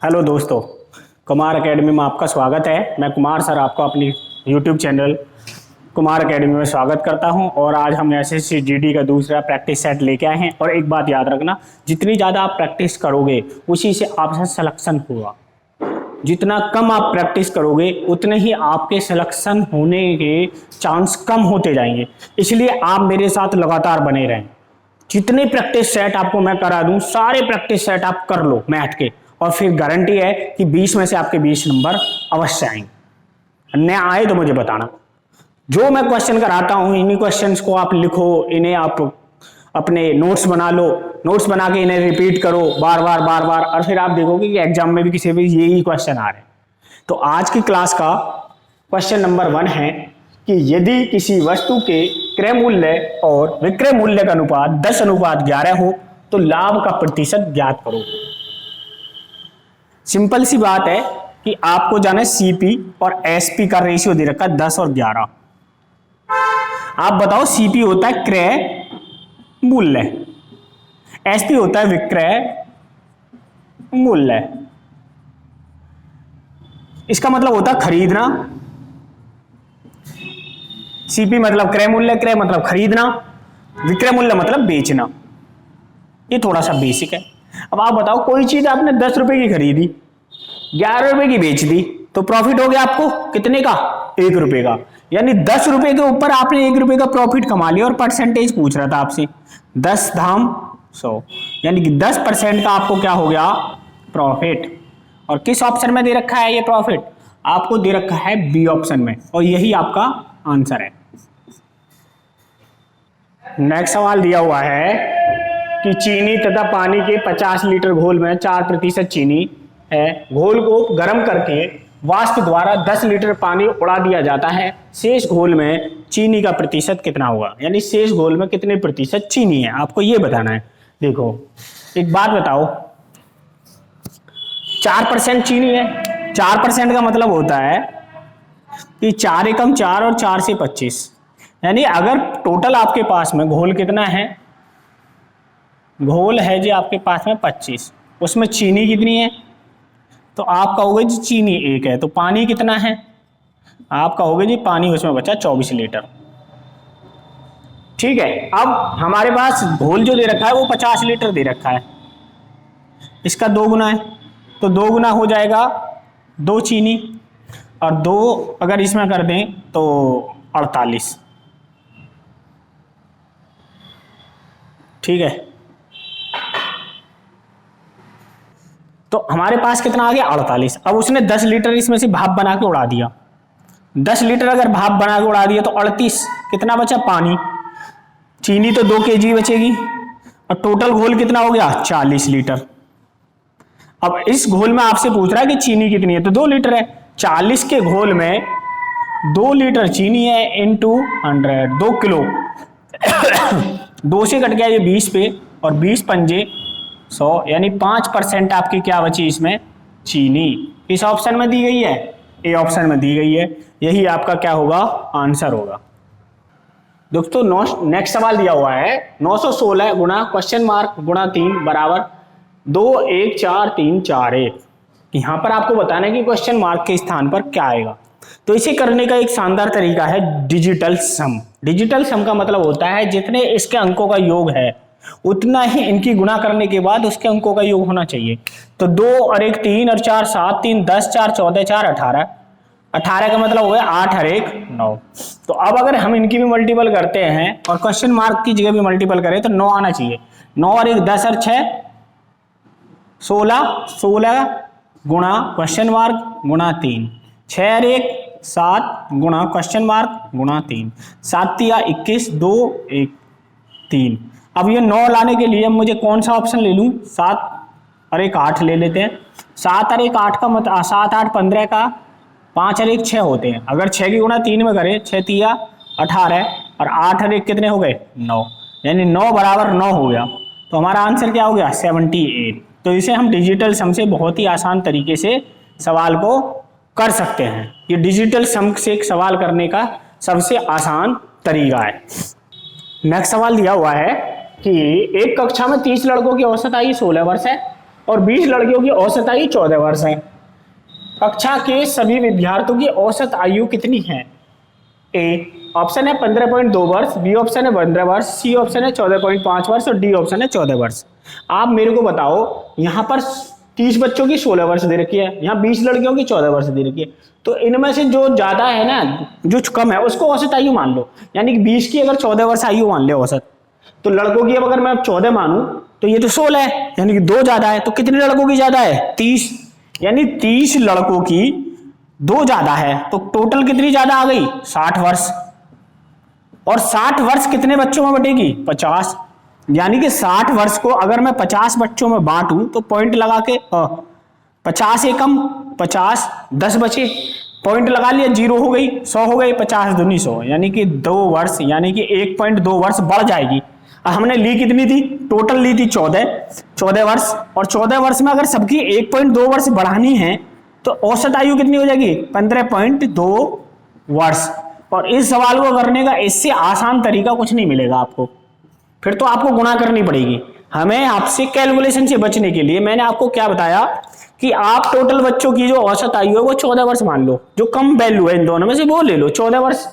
Hello दोस्तों, Kumar academy में आपका स्वागत है। मैं कुमार सर आपको अपनी यूट्यूब चैनल कुमार एकेडमी में स्वागत करता हूं। और आज हम एसएससी जीडी का दूसरा प्रैक्टिस सेट लेके आए हैं। और एक बात याद रखना, जितनी ज़्यादा आप प्रैक्टिस करोगे उसी से आपका सिलेक्शन होगा। जितना कम आप प्रैक्टिस करोगे उतने ही आपके सिलेक्शन होने के चांस कम होते जाएंगे। इसलिए आप मेरे साथ लगातार बने रहें। जितने प्रैक्टिस सेट आपको मैं करा दूं, सारे प्रैक्टिस सेट आप कर लो मैथ के, और फिर गारंटी है कि 20 में से आपके 20 नंबर अवश्य आएंगे। न आए तो मुझे बताना। जो मैं क्वेश्चन कराता हूं इन्हीं क्वेश्चंस को आप लिखो, इन्हें आप अपने नोट्स बना लो, नोट्स बना के इन्हें रिपीट करो बार बार बार बार, और फिर आप देखोगे कि एग्जाम में भी किसी भी यही क्वेश्चन आ रहे हैं। तो आज की क्लास का क्वेश्चन नंबर 1 है कि यदि किसी वस्तु के क्रय मूल्य और विक्रय मूल्य का अनुपात 10:11 हो तो लाभ का प्रतिशत ज्ञात करो। सिंपल सी बात है कि आपको जाना है सीपी और एसपी का रेशियो दे रखा है 10 और 11। आप बताओ, सीपी होता है क्रय मूल्य, एसपी होता है विक्रय मूल्य। इसका मतलब होता है खरीदना। सीपी मतलब क्रय मूल्य, क्रय मतलब खरीदना, विक्रय मूल्य मतलब बेचना। ये थोड़ा सा बेसिक है। अब आप बताओ, कोई चीज आपने 10 रुपए की खरीदी, 11 रुपए की बेच दी, तो प्रॉफिट हो गया आपको कितने का? 1 रुपए का। यानी 10 रुपए के ऊपर आपने 1 रुपए का प्रॉफिट कमा लिया। और परसेंटेज पूछ रहा था आपसे, 10 धाम 100, यानी कि 10% का आपको क्या हो गया? प्रॉफिट। और किस ऑप्शन में दे रखा है ये प्रॉफिट? आपको दे रखा है बी ऑप्शन में, और यही आपका आंसर है। नेक्स्ट सवाल दिया हुआ है कि चीनी तथा पानी के 50 लीटर घोल में 4% चीनी है। घोल को गर्म करके वाष्प द्वारा 10 लीटर पानी उड़ा दिया जाता है। शेष घोल में चीनी का प्रतिशत कितना होगा? यानी शेष घोल में कितने प्रतिशत चीनी है, आपको ये बताना है। देखो, एक बात बताओ, 4% चीनी है। 4% का मतलब होता है कि 4 एकम 4 और 4 से 25, यानी अगर टोटल आपके पास में घोल कितना है? घोल है जी आपके पास में 25, उसमें चीनी कितनी है? तो आप कहोगे जी चीनी 1 है। तो पानी कितना है? आप कहोगे जी पानी उसमें बचा 24 लीटर। ठीक है। अब हमारे पास घोल जो दे रखा है वो 50 लीटर दे रखा है, इसका 2 गुना है, तो 2 गुना हो जाएगा 2 चीनी, और 2 अगर इसमें कर दें तो 48। ठीक है। तो हमारे पास कितना आ गया? 48। अब उसने 10 लीटर इसमें से भाप बना के उड़ा दिया। 10 लीटर अगर भाप बना के उड़ा दिया तो 38, कितना बचा? पानी। चीनी तो 2 kg बचेगी, और टोटल घोल कितना हो गया? 40 लीटर। अब इस घोल में आपसे पूछ रहा है कि चीनी कितनी है, तो 2 लीटर है। 40 के घोल में 2 लीटर चीनी है इंटू 100, 2 किलो। 2 से कट गया ये 20 पे, और 20 पंजे 100, यानी 5% आपकी क्या बची इसमें? चीनी। इस ऑप्शन में दी गई है, ए ऑप्शन में दी गई है। यही आपका क्या होगा? आंसर होगा। दोस्तों, नेक्स्ट सवाल दिया हुआ है 916 गुणा क्वेश्चन मार्क गुणा 3 बराबर 2143141। यहां पर आपको बताना है कि क्वेश्चन मार्क के स्थान पर क्या आएगा। तो इसे करने का एक शानदार तरीका है डिजिटल सम। डिजिटल सम का मतलब होता है जितने इसके अंकों का योग है उतना ही इनकी गुणा करने के बाद उसके अंकों का योग होना चाहिए। तो 2 और 1 3 और 4 7, 3 10, 4 14, 4 18। 18 का मतलब हो गया 8 और 1 9। तो अब अगर हम इनकी भी मल्टीपल करते हैं और क्वेश्चन मार्क की जगह भी मल्टीपल करें तो 9 आना चाहिए। 9 और 1 10 और 6 16, 16 गुणा क्वेश्चन मार्क गुणा 3, 6 और 1 7 गुणा क्वेश्चन मार्क गुणा 3, 7 या 21, 2 1 3। अब ये 9 लाने के लिए मुझे कौन सा ऑप्शन ले लूं? 7 और 1 8 ले लेते हैं। 7 और 1 8 का मतलब 7 8 15 का, 5 और 1 6 होते हैं। अगर 6 की गुणा 3 में करें, 6 3 18, और 8 और 1 कितने हो गए? 9, यानी 9 बराबर 9 हो गया। तो हमारा आंसर क्या हो गया? 78। तो इसे हम डिजिटल सम से बहुत ही आसान तरीके से सवाल को कर सकते हैं। ये डिजिटल सम से एक सवाल करने का सबसे आसान तरीका है। नेक्स्ट सवाल दिया हुआ है कि एक कक्षा में 30 लड़कों की औसत आयु 16 वर्ष है। और 20 लड़कियों की औसत आयु 14 वर्ष है। कक्षा के सभी विद्यार्थियों की औसत आयु कितनी है? ए ऑप्शन है 15.2 वर्ष, बी ऑप्शन है 15 वर्ष, सी ऑप्शन है 14.5 वर्ष और डी ऑप्शन है 14 वर्ष। आप मेरे को बताओ, यहाँ पर 30 बच्चों की 16 वर्ष दे रखी है, यहाँ 20 लड़कियों की 14 वर्ष दे रखी है, तो इनमें से जो ज्यादा है ना, जो कम है उसको औसत आयु मान लो, यानी कि 20 की अगर 14 वर्ष आयु मान ले औसत, तो लड़कों की अब अगर मैं 14 मानूं तो ये तो 16 है, यानी कि 2 ज्यादा है, तो कितने लड़कों की ज्यादा है? 30, यानी 30 लड़कों की 2 ज्यादा है, तो टोटल कितनी ज्यादा आ गई? 60 वर्ष। और 60 वर्ष कितने बच्चों में बटेगी? 50, यानी कि 60 वर्ष को अगर मैं 50 बच्चों में बांटूं तो पॉइंट लगा के 50 एकम 50, 10 बचे, पॉइंट लगा लिया, 0 हो गई, 100 हो गई, 50 दूनी 100, यानी कि 2 वर्ष, यानी कि 1.2 वर्ष बढ़ जाएगी। हमने ली कितनी थी? टोटल ली थी 14 वर्ष, और 14 वर्ष में अगर सबकी 1.2 वर्ष बढ़ानी है तो औसत आयु कितनी हो जाएगी? 15.2 वर्ष। और इस सवाल को करने का इससे आसान तरीका कुछ नहीं मिलेगा आपको, फिर तो आपको गुणा करनी पड़ेगी। हमें आपसे कैलकुलेशन से बचने के लिए मैंने आपको क्या बताया कि आप टोटल बच्चों की जो औसत आयु है वो 14 वर्ष मान लो, जो कम वैल्यू है इन दोनों में से वो ले लो 14 वर्ष।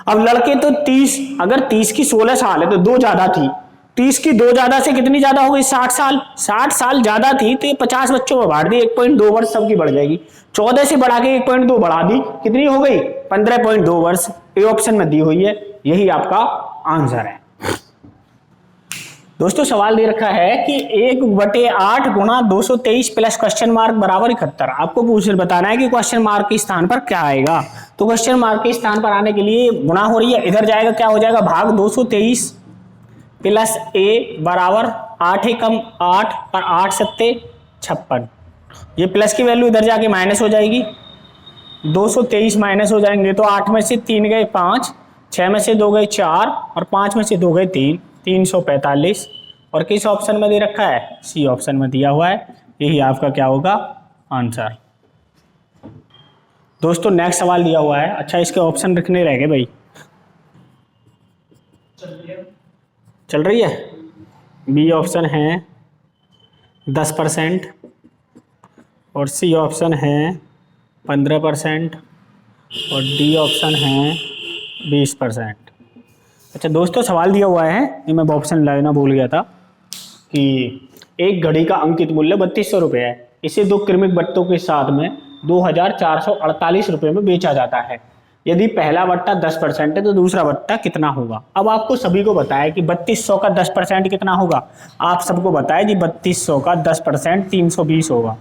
अब लड़के तो 30, अगर 30 की 16 साल है तो 2 ज्यादा थी, 30 की 2 ज्यादा से कितनी ज्यादा हो गई? 60 साल। 60 साल ज्यादा थी तो ये 50 बच्चों में बांट दी, 1.2 वर्ष सबकी बढ़ जाएगी। 14 से बढ़ा के 1.2 बढ़ा दी, कितनी हो गई? 15.2 वर्ष। ए ऑप्शन में दी हुई है, यही आपका आंसर है। दोस्तों सवाल दे रखा है कि 1/8 गुणा 223 प्लस क्वेश्चन मार्क बराबर 71। आपको पूछ बताना है कि क्वेश्चन मार्क के स्थान पर क्या आएगा। तो क्वेश्चन मार्क के स्थान पर आने के लिए गुणा हो रही है, इधर जाएगा, क्या हो जाएगा? भाग 223 प्लस ए बराबर 8 एकम 8 और 8 सत्ते 56। ये प्लस की वैल्यू इधर जाके माइनस हो जाएगी, 223 माइनस हो जाएंगे तो 8 में से 3 गए 5, 6 में से 2 गए 4 और 5 में से 2 गए 3, 345। और किस ऑप्शन में दे रखा है? सी ऑप्शन में दिया हुआ है, यही आपका क्या होगा? आंसर। दोस्तों नेक्स्ट सवाल दिया हुआ है, अच्छा इसके ऑप्शन रखने रह गए भाई, चल रही है। बी ऑप्शन है 10% और सी ऑप्शन है 15% और डी ऑप्शन है 20%। अच्छा दोस्तों सवाल दिया हुआ है, ये मैं ऑप्शन लेना भूल गया था, कि एक घड़ी का अंकित मूल्य 3200 रुपये है, इसे 2 क्रमिक बट्टों के साथ में 2448 रुपये में बेचा जाता है। यदि पहला बट्टा 10% है तो दूसरा बट्टा कितना होगा? अब आपको सभी को बताया कि 3200 का 10% कितना होगा। आप सबको बताया कि 3200 का 10% 320 होगा।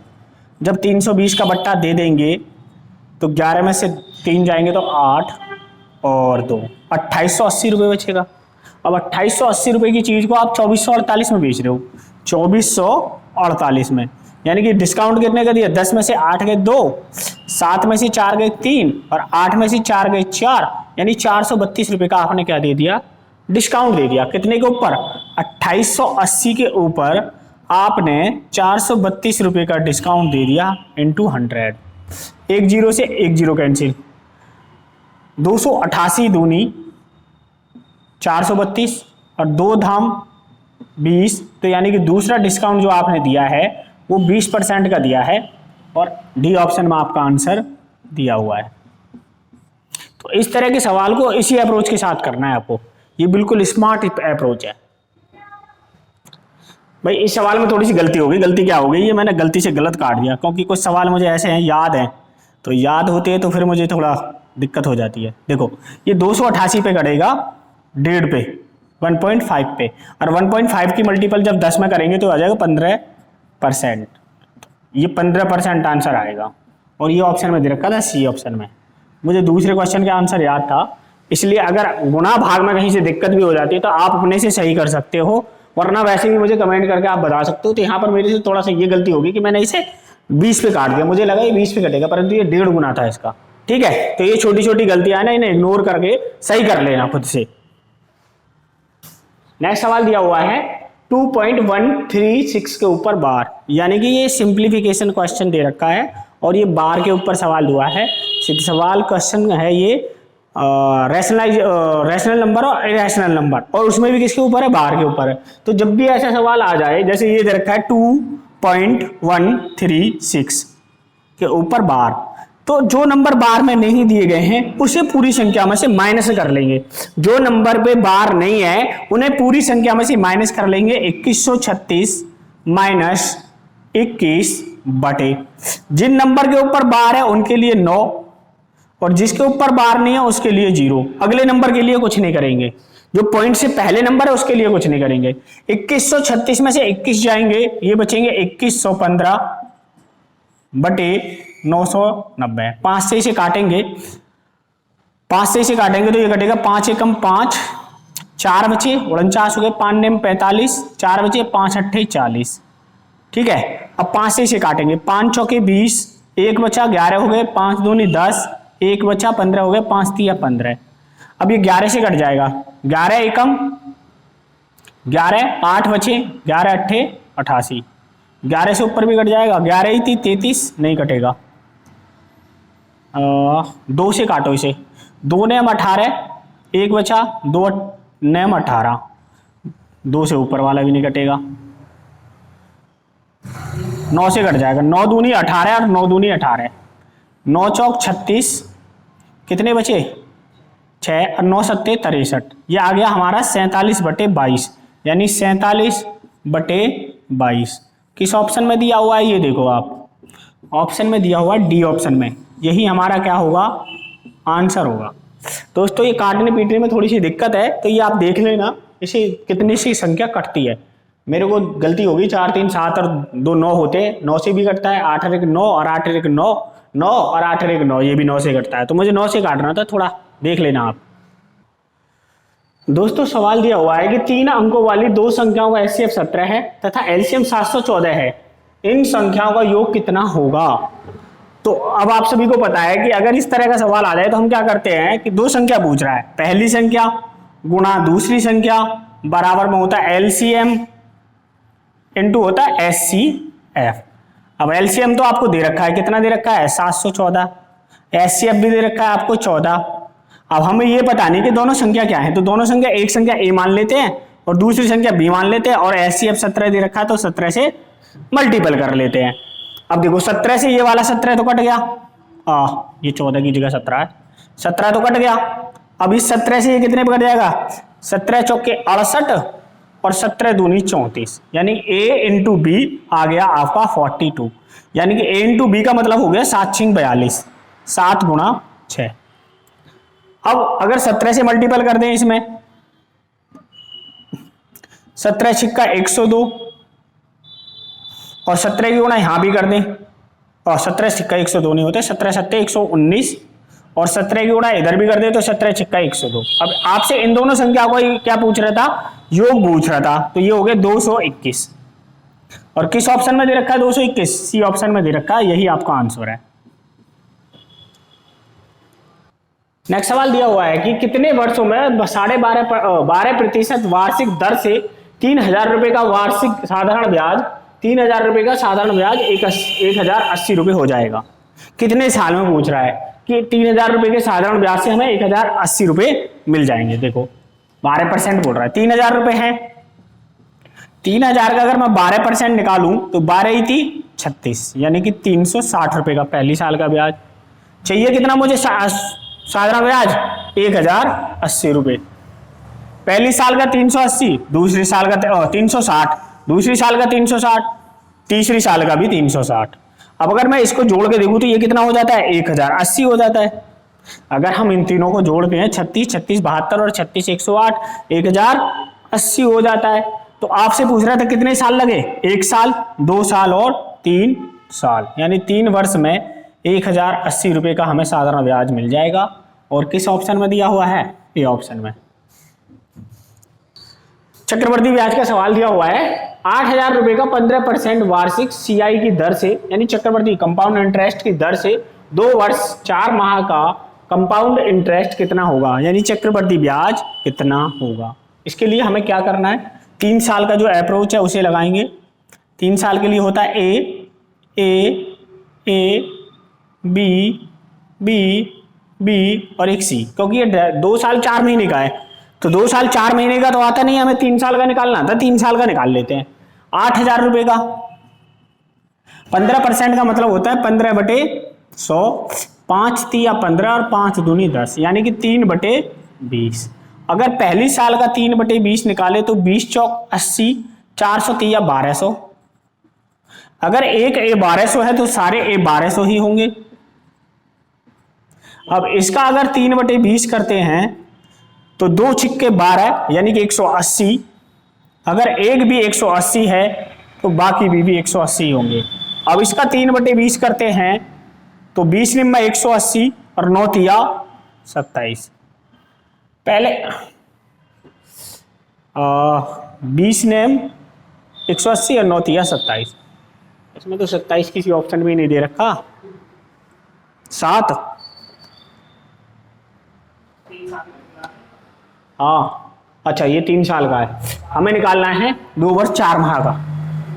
जब 320 का बट्टा दे देंगे तो 11 में से 3 जाएंगे तो 8 और 2, 2880 रुपये बचेगा। अब 2880 रुपये की चीज़ को आप 2448 में बेच रहे हो, 2448 में, यानी कि डिस्काउंट कितने का दिया? 10 में से 8 गए 2, 7 में से 4 गए 3 और 8 में से 4 गए 4, यानी 432 रुपये का आपने क्या दे दिया? डिस्काउंट दे दिया। कितने के ऊपर? 2880 के ऊपर आपने 432 रुपये का डिस्काउंट दे दिया इंटू 100। एक जीरो से एक जीरो कैंसिल, 288 दूनी 432 और 2 धाम 20, तो यानी कि दूसरा डिस्काउंट जो आपने दिया है वो 20% का दिया है और डी ऑप्शन में आपका आंसर दिया हुआ है। तो इस तरह के सवाल को इसी अप्रोच के साथ करना है आपको, ये बिल्कुल स्मार्ट अप्रोच है। भाई इस सवाल में थोड़ी सी गलती हो गई, गलती क्या हो गई? ये मैंने गलती से गलत काट दिया, क्योंकि कुछ सवाल मुझे ऐसे हैं याद हैं, तो याद होते हैं तो फिर मुझे थोड़ा दिक्कत हो जाती है। देखो ये 288 पे करेगा 1.5 पे, 1.5 पे, और 1.5 की मल्टीपल जब 10 में करेंगे तो आ जाएगा 15%। ये 15% आंसर आएगा और ये ऑप्शन में दे रखा था सी ऑप्शन में। मुझे दूसरे क्वेश्चन का आंसर याद था, इसलिए अगर गुणा भाग में कहीं से दिक्कत भी हो जाती है तो आप अपने से सही कर सकते हो, वरना वैसे भी मुझे कमेंट करके आप बता सकते हो। तो यहाँ पर मेरे से थोड़ा सा ये गलती होगी कि मैंने इसे 20 पे काट दिया, मुझे लगा ये 20 पे कटेगा, परंतु ये 1.5 गुना था इसका। ठीक है, तो ये छोटी छोटी गलतियां है ना, इन्हें इग्नोर करके सही कर लेना खुद से। नेक्स्ट सवाल दिया हुआ है 2.136 के ऊपर बार, यानी कि ये सिंप्लीफिकेशन क्वेश्चन दे रखा है और ये बार के ऊपर सवाल हुआ है। सवाल क्वेश्चन है ये रैशनल नंबर और इरेशनल नंबर, और उसमें भी किसके ऊपर है? बार के ऊपर है। तो जब भी ऐसा सवाल आ जाए, जैसे ये दे रखा है 0.136 के ऊपर बार। तो जो नंबर बार में नहीं दिए गए हैं उसे पूरी संख्या में से माइनस कर लेंगे। जो नंबर पे बार नहीं है उन्हें पूरी संख्या में से माइनस कर लेंगे। 2136 माइनस 21 बटे, जिन नंबर के ऊपर बार है उनके लिए 9 और जिसके ऊपर बार नहीं है उसके लिए 0। अगले नंबर के लिए कुछ नहीं करेंगे, जो पॉइंट से पहले नंबर है उसके लिए कुछ नहीं करेंगे। 2136 में से 21 जाएंगे, ये बचेंगे 2115 बटे 990। 5 से इसे काटेंगे, 5 से इसे काटेंगे तो ये कटेगा 5 एकम 5, 4 बचे 49 हो गए, 5 नेम 45, 4 बचे 5 अट्ठे 40। ठीक है, अब 5 से इसे काटेंगे, 5 चौके 20, 1 बचा 11 हो गए, 5 दूनी 10, 1 बचा 15 हो गए, 5 तिया 15। अब ये 11 से कट जाएगा, 11 एकम 11, 8 बचे 11 अट्ठे 88, 11 से ऊपर भी कट जाएगा, 11 ही थी 33 नहीं कटेगा। 2 से काटो इसे, 2 नेम 18, 1 बचा 2 नेम 18, 2 से ऊपर वाला भी नहीं कटेगा। 9 से कट जाएगा, 9 दूनी 18 और 9 दूनी 18, 9 चौक 36, कितने बचे 6 और 9 सत्ते 63। ये आ गया हमारा 47 बटे 22, यानी 47 बटे 22। किस ऑप्शन में दिया हुआ है ये देखो आप, ऑप्शन में दिया हुआ डी ऑप्शन में, यही हमारा क्या होगा आंसर होगा। दोस्तों ये काटने पीटने में थोड़ी सी दिक्कत है तो ये आप देख लेना इसे कितनी सी संख्या कटती है। मेरे को गलती होगी, 4 3 7 और 2 9 होते हैं, 9 से भी कटता है, 8 और 1 9 और 8 और 1 9, 9 और 8 और 1 9, ये भी 9 से कटता है, तो मुझे 9 से काटना था, थोड़ा देख लेना आप। दोस्तों सवाल दिया हुआ है कि 3 अंकों वाली 2 संख्याओं का एचसीएफ 17 है तथा एलसीएम 714 है, इन संख्याओं का योग कितना होगा। तो अब आप सभी को पता है कि अगर इस तरह का सवाल आ जाए तो हम क्या करते हैं कि 2 संख्या पूछ रहा है, पहली संख्या गुणा दूसरी संख्या बराबर में होता है एलसीएम इनटू होता है एचसीएफ। अब एलसीएम तो आपको दे रखा है, कितना दे रखा है 714, एचसीएफ भी दे रखा है आपको 14। अब हमें ये पता नहीं कि दोनों संख्या क्या है, तो दोनों संख्या, एक संख्या ए मान लेते हैं और दूसरी संख्या बी मान लेते हैं, और एचसीएफ 17 दे रखा है तो 17 से मल्टीपल कर लेते हैं। अब देखो 17 से ये वाला 17 तो कट गया, ये 14 की जगह 17 है, 17 तो कट गया। अब इस 17 से ये कितने पे कट जाएगा, 17 चौके 68 और 17 दूनी 34, यानी a इंटू बी आ गया आपका 42, यानी कि a इंटू बी का मतलब हो गया 7 6 42, 7 गुणा 6। अब अगर 17 से मल्टीपल कर दें इसमें, 17 छिक्का 102 और 17 की गुणा यहां भी कर दें, और 17 छिक्का 102 नहीं होते, 17 सत्ते 119 और 17 की गुणा इधर भी कर दे तो 17 छिक्का 102। अब आपसे इन दोनों संख्या को क्या पूछ रहा था, योग पूछ रहा था, तो ये हो गया 221। और किस ऑप्शन में दे रखा है 221, सी ऑप्शन में दे रखा है, यही आपका आंसर है। नेक्स्ट सवाल दिया हुआ है कि कितने वर्षों में 12.5% वार्षिक दर से 3000 रुपए का वार्षिक साधारण ब्याज 3000 रुपए का साधारण ब्याज 1080 रुपए हो जाएगा। कितने साल में पूछ रहा है कि 3000 रुपए के साधारण ब्याज से हमें 1080 रुपए मिल जाएंगे। देखो 12% बोल रहा है, 3000 रुपए है, 3000 का अगर मैं 12% निकालूं तो 12 ही थी 36, यानी कि 360 रुपए का पहली साल का ब्याज चाहिए। कितना मुझे साधारण ब्याज 1080 रुपए, पहली साल का 380, दूसरी साल का 360, दूसरी साल का 360, तीसरी साल का भी 360। अब अगर मैं इसको जोड़ के देखूं तो ये कितना हो जाता है 1080 हो जाता है। अगर हम इन तीनों को जोड़ते हैं 36 36 72 और 36 108, 1080 हो जाता है। तो आपसे पूछ रहा था कितने साल लगे, 1 साल, 2 साल और 3 साल, यानी 3 वर्ष में 1080 रुपए का हमें साधारण ब्याज मिल जाएगा। और किस ऑप्शन में दिया हुआ है, ए ऑप्शन में। चक्रवर्ती ब्याज का सवाल दिया हुआ है, 8000 रुपए का 15% वार्षिक सीआई की दर से, यानी चक्रवर्ती कंपाउंड इंटरेस्ट की दर से 2 वर्ष 4 माह का कंपाउंड इंटरेस्ट कितना होगा, यानी चक्रवर्ती ब्याज कितना होगा। इसके लिए हमें क्या करना है, 3 साल का जो अप्रोच है उसे लगाएंगे। 3 साल के लिए होता है ए बी बी बी और एक सी, क्योंकि ये 2 साल 4 महीने का है, तो 2 साल 4 महीने का तो आता नहीं, हमें 3 साल का निकालना था, 3 साल का निकाल लेते हैं। 8000 रुपए का 15% का मतलब होता है 15/100, 5 तिया 15 और 5 दूनी 10, यानी कि 3/20। अगर पहली साल का 3/20 निकाले तो 20 चौक 80, 400 तिया 1200। अगर एक ए 1200 है तो सारे ए 1200 ही होंगे। अब इसका अगर 3/20 करते हैं तो 2 छिक्के 12, यानी कि 180। अगर एक भी 180 है तो बाकी भी 180 होंगे। अब इसका 3/20 करते हैं तो 20 निम्मा 180 और 9 तिया 27। पहले 20 नेम 180 और 9 तिया 27। इसमें तो 27 किसी ऑप्शन में नहीं दे रखा। 7, हाँ अच्छा, ये 3 साल का है, हमें निकालना है 2 वर्ष 4 माह का।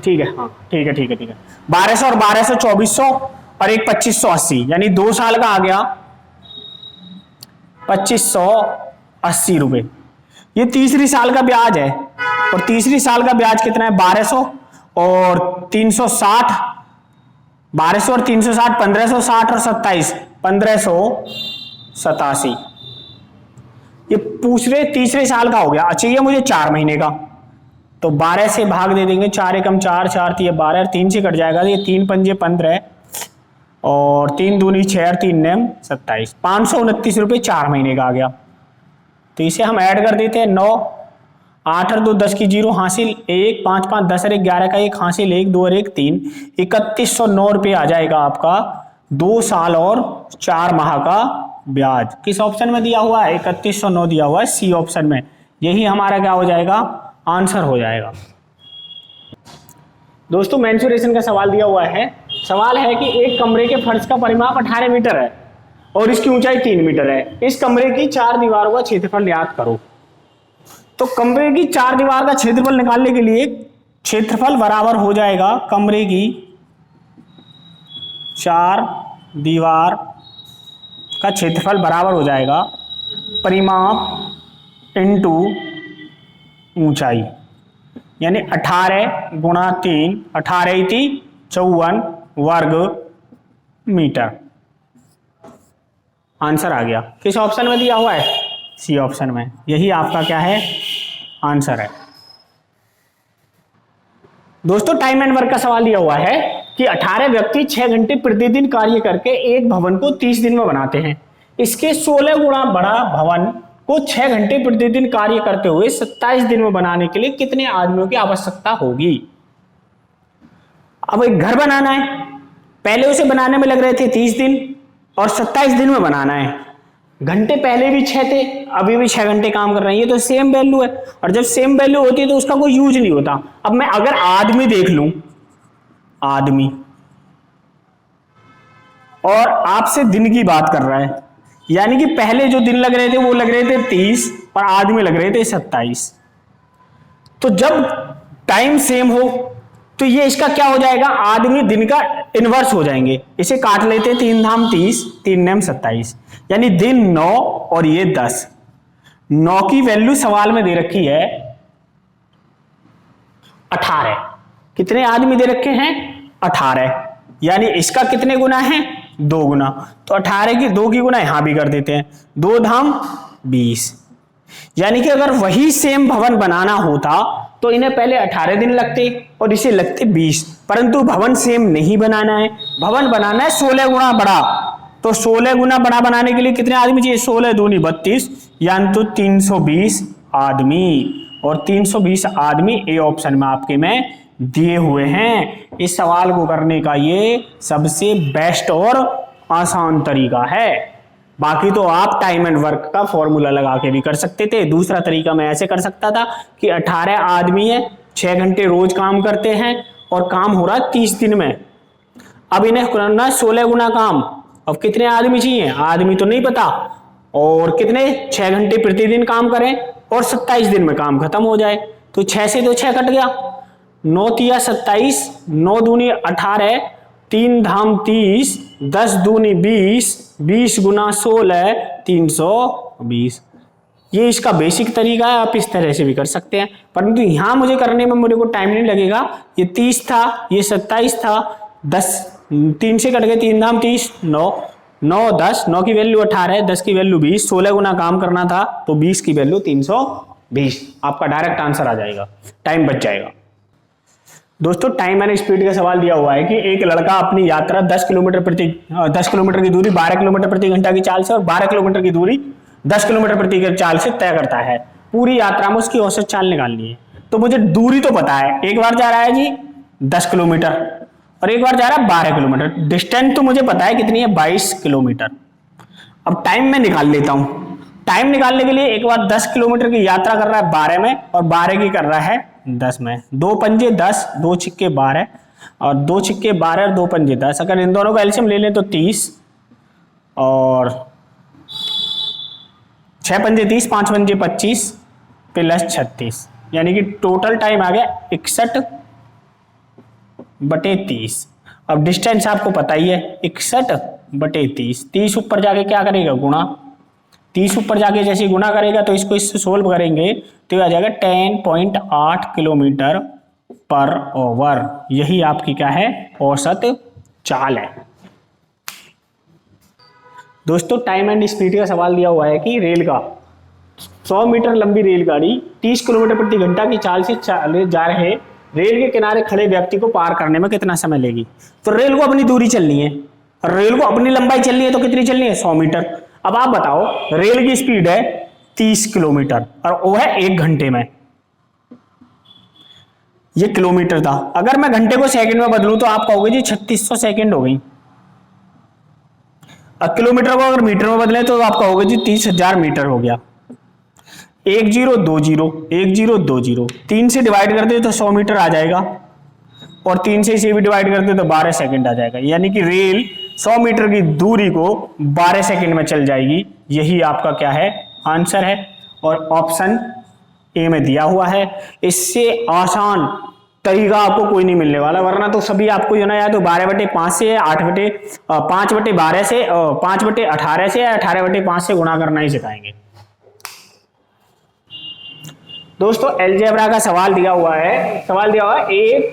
ठीक है, हाँ ठीक है ठीक है ठीक है। 1200 और 1200 2400 और एक 2580, यानी 2 साल का आ गया 2580 रुपए। ये तीसरी साल का ब्याज है, और तीसरी साल का ब्याज कितना है 1200 और 360, 1200 और 360 1560 और 27 1587। ये पूछरे तीसरे साल का हो गया। अच्छा ये मुझे 4 महीने का, तो 12 से भाग दे देंगे, 4 एकम 4, 4 तिये 12 और 3 से कट जाएगा, ये 3 पंजे 15 और 3 दूनी 6 और 3 नेम 27, 529 रुपये 4 महीने का आ गया। तो इसे हम ऐड कर देते हैं। 9, 8 और 2 10 की 0 हासिल 1, 5 5 10 और 11 का 1 हासिल 1, 2 और 1 3, 3109 रुपये आ जाएगा आपका 2 साल और 4 माह का ब्याज। किस ऑप्शन में दिया हुआ है? 3109 दिया हुआ है, सी ऑप्शन में। यही हमारा क्या हो जाएगा? आंसर हो जाएगा। दोस्तों मेंसुरेशन का सवाल दिया हुआ है। सवाल है कि एक कमरे के फर्श का परिमाप 18 मीटर है और इसकी ऊंचाई 3 मीटर है। इस कमरे की 4 दीवारों का क्षेत्रफल ज्ञात करो। तो कमरे की 4 दीवार का क्षेत्रफल निकालने के लिए क्षेत्रफल बराबर हो जाएगा कमरे की 4 दीवार का क्षेत्रफल बराबर हो जाएगा परिमाप इंटू ऊंचाई, यानी 18 गुणा 3, 18 54 वर्ग मीटर। आंसर आ गया। किस ऑप्शन में दिया हुआ है? सी ऑप्शन में। यही आपका क्या है? आंसर है। दोस्तों टाइम एंड वर्क का सवाल दिया हुआ है कि 18 व्यक्ति 6 घंटे प्रतिदिन कार्य करके एक भवन को 30 दिन में बनाते हैं। इसके 16 गुना बड़ा भवन को 6 घंटे प्रतिदिन कार्य करते हुए 27 दिन में बनाने के लिए कितने आदमियों की आवश्यकता होगी? अब एक घर बनाना है, पहले उसे बनाने में लग रहे थे 30 दिन और 27 दिन में बनाना है। घंटे पहले भी 6 थे, अभी भी 6 घंटे काम कर रहे हैं। ये तो सेम वैल्यू है, और जब सेम वैल्यू होती है तो उसका कोई यूज नहीं होता। अब मैं अगर आदमी देख लूं, आदमी, और आपसे दिन की बात कर रहा है, यानी कि पहले जो दिन लग रहे थे वो लग रहे थे 30 और आदमी लग रहे थे 27। तो जब टाइम सेम हो तो ये इसका क्या हो जाएगा? आदमी दिन का इनवर्स हो जाएंगे। इसे काट लेते, 3 धाम 30, 3 नेम 27, यानी दिन 9 और ये 10। 9 की वैल्यू सवाल में दे रखी है 18। कितने आदमी दे रखे हैं? 18, यानी इसका कितने गुना है? 2 गुना। तो 18 की 2 की गुना यहां भी कर देते हैं, 2 धाम 20, यानी कि अगर वही सेम भवन बनाना होता तो इन्हें पहले 18 दिन लगते और इसे लगते 20, परंतु भवन सेम नहीं बनाना है, भवन बनाना है 16 गुना बड़ा। तो 16 गुना बड़ा बनाने के लिए कितने आदमी चाहिए? 16 दूनी 32, यानी तो 320 आदमी। और 320 आदमी ए ऑप्शन में आपके में दिए हुए हैं। इस सवाल को करने का ये सबसे बेस्ट और आसान तरीका है। बाकी तो आप टाइम एंड वर्क का फॉर्मूला लगा के भी कर सकते थे। दूसरा तरीका मैं ऐसे कर सकता था कि 18 आदमी है, 6 घंटे रोज काम करते हैं और काम हो रहा है 30 दिन में। अब इन्हें करना है 16 गुना काम। अब कितने आदमी चाहिए? आदमी तो नहीं पता, और कितने? 6 घंटे प्रतिदिन काम करें और 27 दिन में काम खत्म हो जाए। तो 6 से तो 6 कट गया, 9 तिया 27, 9 दूनी 18, 3 धाम 30, 10 दूनी 20, 20 गुना 16, 320। ये इसका बेसिक तरीका है, आप इस तरह से भी कर सकते हैं, परंतु यहां मुझे करने में मेरे को टाइम नहीं लगेगा। ये 30 था, ये 27 था, 10, 3 से कट गए, 3 दाम 30, 9, 9 10, 9 की वैल्यू 18, 10 की वैल्यू 20, 16 गुना काम करना था तो 20 की वैल्यू 320। आपका डायरेक्ट आंसर आ जाएगा, टाइम बच जाएगा। दोस्तों टाइम एंड स्पीड का सवाल दिया हुआ है कि एक लड़का अपनी यात्रा 10 किलोमीटर की दूरी 12 किलोमीटर प्रति घंटा की चाल से और 12 किलोमीटर की दूरी 10 किलोमीटर प्रति चाल से तय करता है। पूरी यात्रा में उसकी औसत चाल निकालनी है। तो मुझे दूरी तो पता है, एक बार जा रहा है जी 10 किलोमीटर और एक बार जा रहा है 12 किलोमीटर। डिस्टेंस तो मुझे पता है कितनी है, 22 किलोमीटर। अब टाइम में निकाल लेता हूं। टाइम निकालने के लिए एक बार 10 किलोमीटर की यात्रा कर रहा है 12 में और 12 की कर रहा है 10 में। 2 पंजे 10, 2 छिक्के 12 और 2 छिक्के 12 और 2 पंजे 10। अगर इन दोनों का एलसीएम ले लें तो 30 और 6 पंजे 30, 5 पंजे 25 प्लस 36, यानी कि टोटल टाइम आ गया 61/30। अब डिस्टेंस आपको पता ही है 61/30। 30 ऊपर जाके क्या करेगा, गुणा। 30 ऊपर जाके जैसे गुणा करेगा तो इसको इससे सोल्व करेंगे तो ये आ जाएगा 10.8 किलोमीटर पर आवर। यही आपकी क्या है, औसत चाल है। दोस्तों टाइम एंड स्पीड का सवाल दिया हुआ है कि रेल का 100 मीटर लंबी रेलगाड़ी 30 किलोमीटर प्रति घंटा की चाल से जा रहे रेल के किनारे खड़े व्यक्ति को पार करने में कितना समय लेगी। तो रेल को अपनी दूरी चलनी है और रेल को अपनी लंबाई चलनी है तो कितनी चलनी है, 100 मीटर। अब आप बताओ, रेल की स्पीड है 30 किलोमीटर और वो है 1 घंटे में। ये किलोमीटर था, अगर मैं घंटे को सेकंड में बदलूं तो आप कहोगे जी 3600 सेकंड हो गई। अब किलोमीटर को अगर मीटर में बदले तो आप कहोगे जी 30,000 मीटर हो गया। 1 0 2 0 1 0 2 0, 3 से डिवाइड कर दे तो 100 मीटर आ जाएगा और 3 से इसे भी डिवाइड कर दे तो 12 सेकंड आ जाएगा। यानी कि रेल 100 मीटर की दूरी को 12 सेकंड में चल जाएगी। यही आपका क्या है, आंसर है और ऑप्शन ए में दिया हुआ है। इससे आसान तरीका आपको कोई नहीं मिलने वाला, वरना तो सभी आपको जो ना या तो 12/5 से 5/12 से 5/18 से 18/5 से गुणा करना ही सिखाएंगे। दोस्तों अलजेब्रा का सवाल दिया हुआ है, a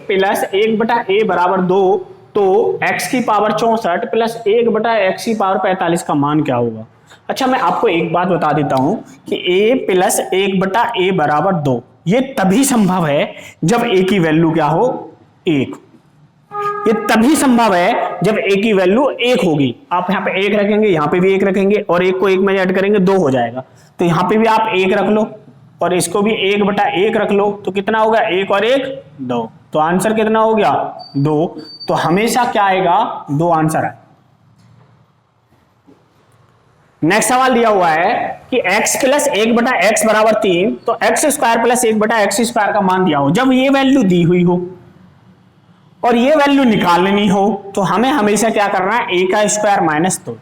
प्लस 1/a बराबर 2, तो x की पावर 64 प्लस 1/x की पावर 45 का मान क्या होगा। अच्छा मैं आपको एक बात बता देता हूं कि a प्लस 1/a बराबर 2 ये तभी संभव है जब a की वैल्यू क्या हो, 1। ये तभी संभव है जब a की वैल्यू 1 होगी। आप यहाँ पे 1 रखेंगे, यहाँ पे भी 1 रखेंगे और 1 को 1 में ऐड करेंगे 2 हो जाएगा। तो यहाँ पे भी आप 1 रख लो और इसको भी 1/1 रख लो तो कितना होगा, 1 और 1 2। तो आंसर कितना हो गया, 2। तो हमेशा क्या आएगा, 2 आंसर है। नेक्स्ट सवाल दिया हुआ है कि x प्लस 1/x बराबर 3, तो x square plus 1/x square का मान दिया हो। जब ये वैल्यू दी हुई हो और ये वैल्यू निकालनी हो तो हमें हमेशा क्या करना है, a का स्क्वायर माइनस 2।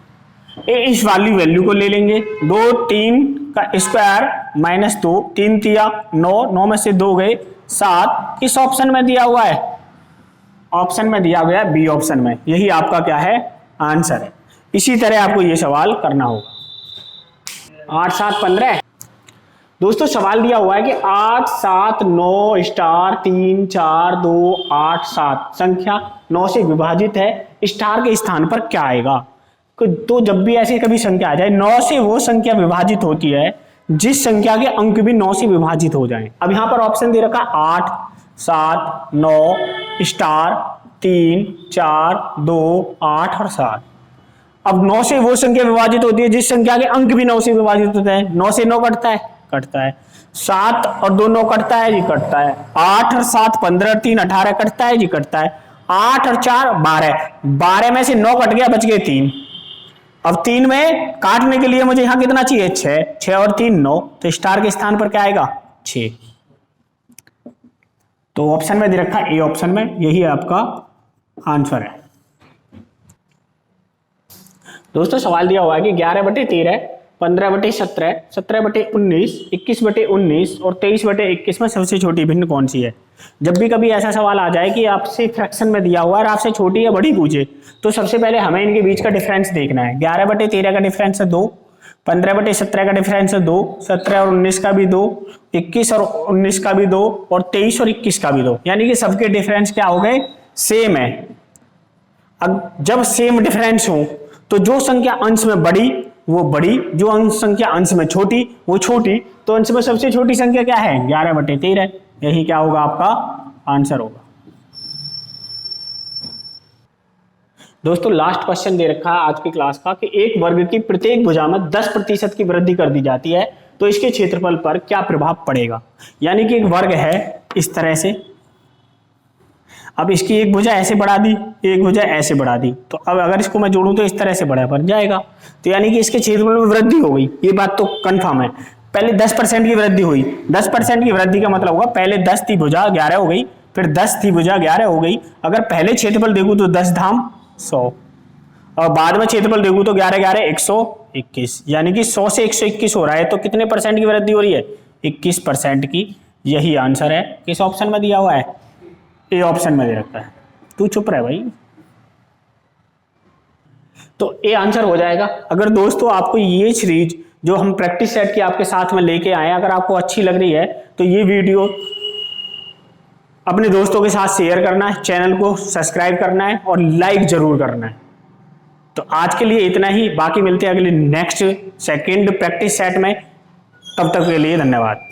इस वाली वैल्यू को ले लेंगे, 2 3 का स्क्वायर माइनस 2, 3 तिया 9, 9 में से 2 गए 7। किस ऑप्शन में दिया हुआ है, ऑप्शन में दिया गया बी ऑप्शन में। यही आपका क्या है, आंसर है। इसी तरह आपको ये सवाल करना होगा। 8 7 15 दोस्तों सवाल दिया हुआ है कि 8 7 9 स्टार 3 4 2 8 7 संख्या 9 से विभाजित है, स्टार के स्थान पर क्या आएगा। तो जब भी ऐसी कभी संख्या आ जाए, 9 से वो संख्या विभाजित होती है जिस संख्या के अंक भी 9 से विभाजित हो जाएं। अब यहां पर ऑप्शन दे रखा 8 7 9 स्टार 3 4 2 8 और 7। अब 9 से वो संख्या विभाजित होती है जिस संख्या के अंक भी 9 से विभाजित होते हैं। 9 से 9 कटता है, कटता है। 7 और 2 9 कटता है जी, कटता है। 8 और 7 15 और 3 18 कटता है जी, कटता है। 8 और 4 12, 12 में से 9 कट गया, बच गए 3। अब 3 में काटने के लिए मुझे यहां कितना चाहिए, 6, 6 और 3 9, तो स्टार के स्थान पर क्या आएगा, 6। तो ऑप्शन में दे रखा है ए ऑप्शन में, यही आपका आंसर है। दोस्तों सवाल दिया हुआ है कि 11/13 15/17 17/19 21/19 और 23/21 में सबसे छोटी भिन्न कौन सी है। जब भी कभी ऐसा सवाल आ जाए कि आपसे फ्रैक्शन में दिया हुआ है और आपसे छोटी या बड़ी पूछे तो सबसे पहले हमें इनके बीच का डिफरेंस देखना है। 11/13 का डिफरेंस है 2, 15/17 का डिफरेंस है 2, 17 और 19 का भी 2, 21 और 19 का भी 2 और 23 और 21 का भी 2। यानी कि सबके डिफरेंस क्या हो गए, सेम है। जब सेम डिफरेंस हो तो जो संख्या अंश में बड़ी वो बड़ी, जो अंश संख्या अंश में छोटी वो छोटी, तो अंश में सबसे छोटी संख्या क्या है 11/13। यही क्या होगा आपका आंसर होगा। दोस्तों लास्ट क्वेश्चन दे रखा है आज की क्लास का कि एक वर्ग की प्रत्येक भुजा में 10% की वृद्धि कर दी जाती है तो इसके क्षेत्रफल पर क्या प्रभाव पड़ेगा। यानी कि एक वर्ग है इस तरह से, अब इसकी एक भुजा ऐसे बढ़ा दी, एक भुजा ऐसे बढ़ा दी, तो अब अगर इसको मैं जोड़ूं तो इस तरह से बढ़ जाएगा, तो यानी कि इसके क्षेत्रफल में वृद्धि हो गई, ये बात तो कंफर्म है। पहले 10% की वृद्धि हुई, 10% की वृद्धि का मतलब होगा पहले 10 थी भुजा 11 हो गई, फिर 10 थी भुजा 11 हो गई। अगर पहले क्षेत्रफल देखूं तो 10 धाम 100, और बाद में क्षेत्रफल देखूं तो 11 11 121, यानी कि 100 से 121 हो रहा है, तो कितने परसेंट की वृद्धि हो रही है 21% की। यही आंसर है। किस ऑप्शन में दिया हुआ है, ए ऑप्शन में दे रखा है। तू चुप रहे भाई। तो ए आंसर हो जाएगा। अगर दोस्तों आपको ये सीरीज जो हम प्रैक्टिस सेट की आपके साथ में लेके आए अगर आपको अच्छी लग रही है तो ये वीडियो अपने दोस्तों के साथ शेयर करना है, चैनल को सब्सक्राइब करना है और लाइक जरूर करना है। तो आज के लिए इतना ही, बाकी मिलते हैं अगले नेक्स्ट सेकंड प्रैक्टिस सेट में। तब तक के लिए धन्यवाद।